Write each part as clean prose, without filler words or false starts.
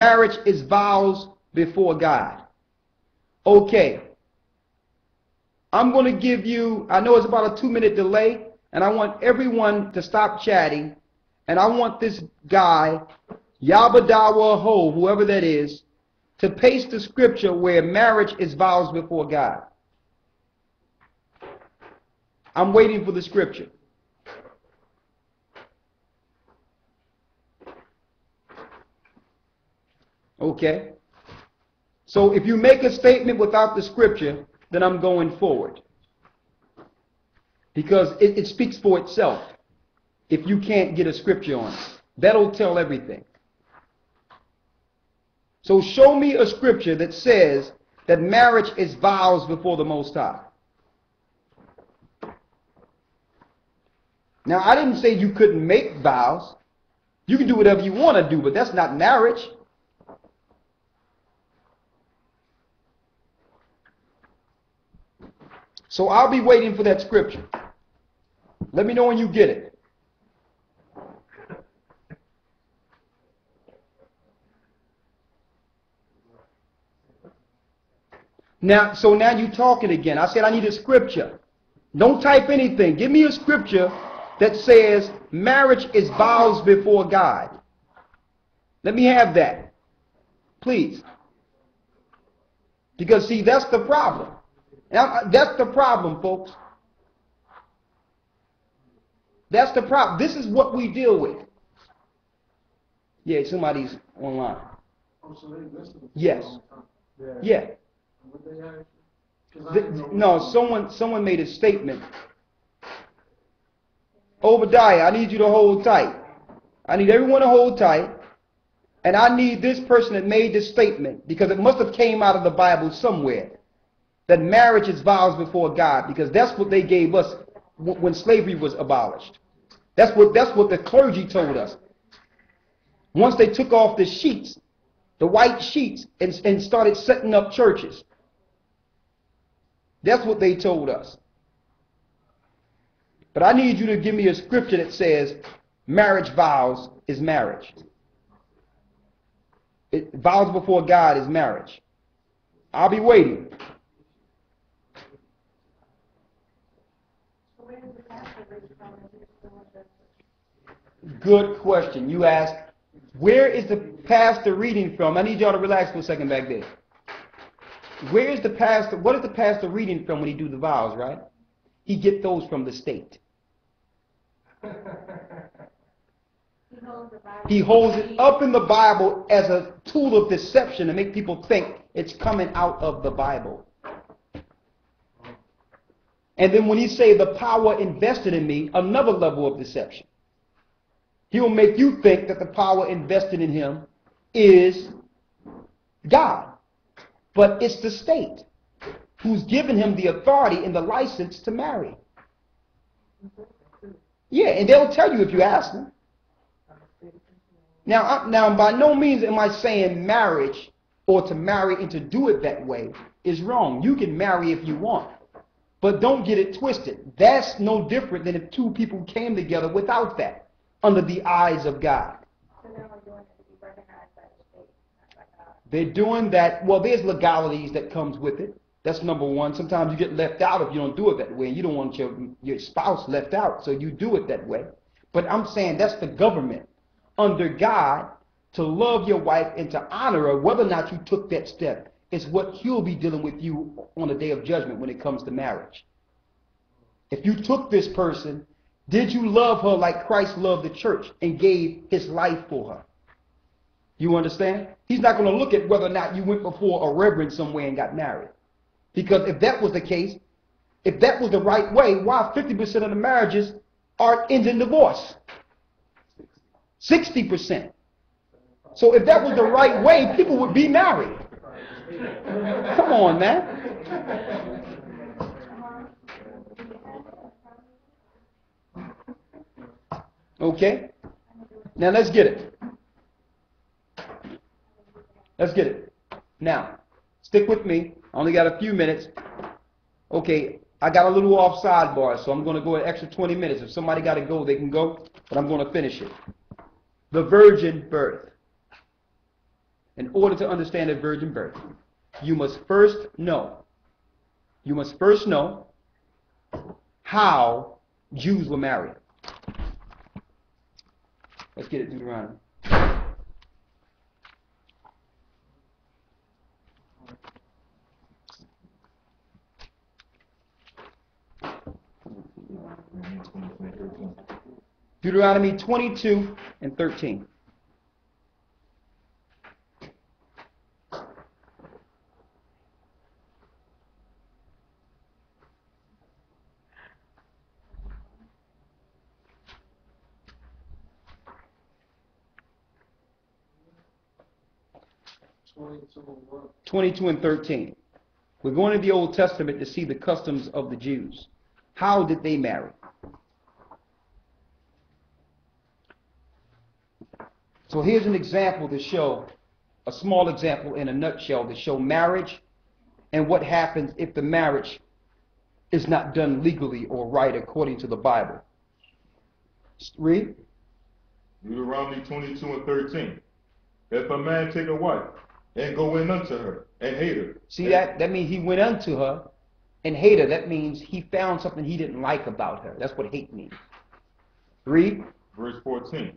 marriage is vows before God. Okay. I'm going to give you, I know it's about a 2-minute delay, and I want everyone to stop chatting, and I want this guy, Yaba Dawa Ho, whoever that is, to paste the scripture where marriage is vows before God. I'm waiting for the scripture. Okay. So if you make a statement without the scripture, then I'm going forward. Because it speaks for itself. If you can't get a scripture on it, that'll tell everything. So show me a scripture that says that marriage is vows before the Most High. Now, I didn't say you couldn't make vows. You can do whatever you want to do, but that's not marriage. So I'll be waiting for that scripture. Let me know when you get it. Now, so now you're talking again. I said I need a scripture. Don't type anything. Give me a scripture that says marriage is vows before God. Let me have that. Please. Because, see, that's the problem. Now, that's the problem, folks. That's the problem. This is what we deal with. Yeah, somebody's online. Oh, so they listened. Yes. Yeah. No, someone made a statement. Obadiah, I need you to hold tight. I need everyone to hold tight. And I need this person that made this statement, because it must have came out of the Bible somewhere, that marriage is vows before God, because that's what they gave us when slavery was abolished. That's what the clergy told us. Once they took off the sheets, the white sheets, and started setting up churches. That's what they told us. But I need you to give me a scripture that says marriage vows is marriage. Vows before God is marriage. I'll be waiting. Good question. You asked, where is the pastor reading from? I need y'all to relax for a second back there. Where is the pastor? What is the pastor reading from when he do the vows, right? He get those from the state. He holds it up in the Bible as a tool of deception to make people think it's coming out of the Bible. And then when he say the power invested in me, another level of deception. He'll make you think that the power invested in him is God. But it's the state who's given him the authority and the license to marry. Yeah, and they'll tell you if you ask them. Now, by no means am I saying marriage or to marry and to do it that way is wrong. You can marry if you want. But don't get it twisted. That's no different than if two people came together without that, under the eyes of God. They're doing that. Well, there's legalities that comes with it. That's number one. Sometimes you get left out if you don't do it that way. And you don't want your spouse left out, so you do it that way. But I'm saying that's the government under God to love your wife and to honor her, whether or not you took that step. It's what he'll be dealing with you on the day of judgment when it comes to marriage. If you took this person, did you love her like Christ loved the church and gave his life for her? You understand? He's not going to look at whether or not you went before a reverend somewhere and got married. Because if that was the case, if that was the right way, why 50% of the marriages are ending divorce? 60%. So if that was the right way, people would be married. Come on, man. Okay? Now let's get it. Let's get it. Now, stick with me. I only got a few minutes. Okay, I got a little off sidebar, so I'm going to go an extra 20 minutes. If somebody got to go, they can go, but I'm going to finish it. The virgin birth. in order to understand a virgin birth, you must first know how Jews were married. Let's get it, Deuteronomy. Deuteronomy 22 and 13. What? 22 and 13. We're going to the Old Testament to see the customs of the Jews. How did they marry? So here's an example to show, a small example in a nutshell to show marriage and what happens if the marriage is not done legally or right according to the Bible. Read. Deuteronomy 22 and 13. If a man take a wife and go in unto her and hate her. See that? That means he went unto her and hate her. That means he found something he didn't like about her. That's what hate means. Read. Verse 14.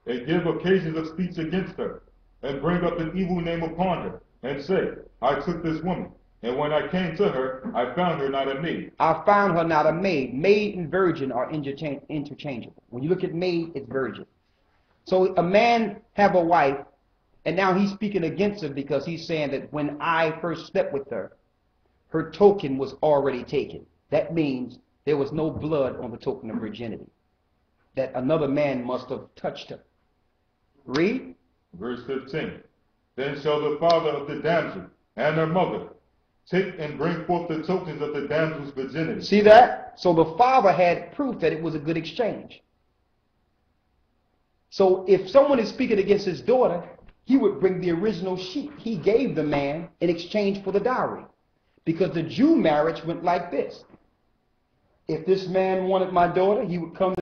And give occasions of speech against her, and bring up an evil name upon her, and say, I took this woman, and when I came to her, I found her not a maid. I found her not a maid. Maid and virgin are interchangeable. When you look at maid, it's virgin. So a man have a wife, and now he's speaking against her because he's saying that when I first slept with her, her token was already taken. That means there was no blood on the token of virginity. That another man must have touched her. Read. Verse 15. Then shall the father of the damsel and her mother take and bring forth the tokens of the damsel's virginity. See that? So the father had proof that it was a good exchange. So if someone is speaking against his daughter, he would bring the original sheep he gave the man in exchange for the dowry. Because the Jew marriage went like this. If this man wanted my daughter, he would come